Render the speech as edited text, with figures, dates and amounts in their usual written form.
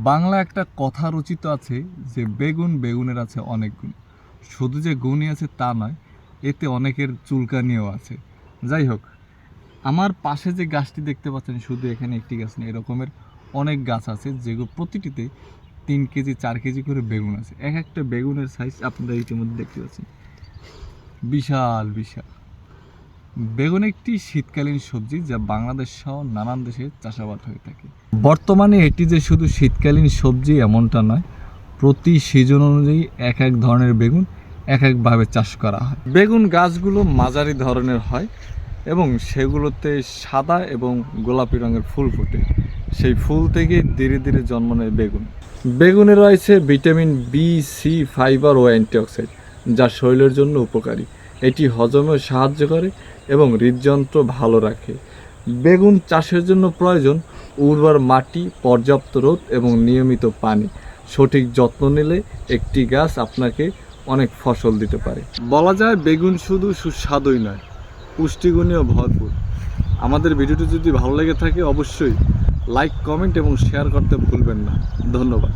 বাংলা একটা কথা রচিত আছে যে বেগুন বেগুনের আছে অনেক গুণ। শুধু যে গুণই আছে তা নয়, এতে অনেকের চুলকানিও আছে। যাই হোক, আমার পাশে যে গাছটি দেখতে পাচ্ছেন, শুধু এখানে একটি গাছ নেই, এরকমের অনেক গাছ আছে যেগুলো প্রতিটিতে 3 কেজি 4 কেজি করে বেগুন আছে। এক একটা বেগুনের সাইজ আপনারা ইতিমধ্যে দেখতে পাচ্ছেন, বিশাল বিশাল। বেগুন একটি শীতকালীন সবজি যা বাংলাদেশ সহ নানান দেশে চাষাবাদ হয়ে থাকে। বর্তমানে এটি যে শুধু শীতকালীন সবজি এমনটা নয়, প্রতি সিজন অনুযায়ী এক এক ধরনের বেগুন এক একভাবে চাষ করা হয়। বেগুন গাছগুলো মাঝারি ধরনের হয় এবং সেগুলোতে সাদা এবং গোলাপি রঙের ফুল ফোটে। সেই ফুল থেকে ধীরে ধীরে জন্ম নেয় বেগুন। বেগুনে রয়েছে ভিটামিন বি, সি, ফাইবার ও অ্যান্টিঅক্সিডেন্ট, যা শরীরের জন্য উপকারী। এটি হজমেও সাহায্য করে এবং হৃদযন্ত্র ভালো রাখে। বেগুন চাষের জন্য প্রয়োজন উর্বর মাটি, পর্যাপ্ত রোদ এবং নিয়মিত পানি। সঠিক যত্ন নিলে একটি গাছ আপনাকে অনেক ফসল দিতে পারে। বলা যায় বেগুন শুধু সুস্বাদুই নয়, পুষ্টিগুণেও ভরপুর। আমাদের ভিডিওটি যদি ভালো লেগে থাকে অবশ্যই লাইক, কমেন্ট এবং শেয়ার করতে ভুলবেন না। ধন্যবাদ।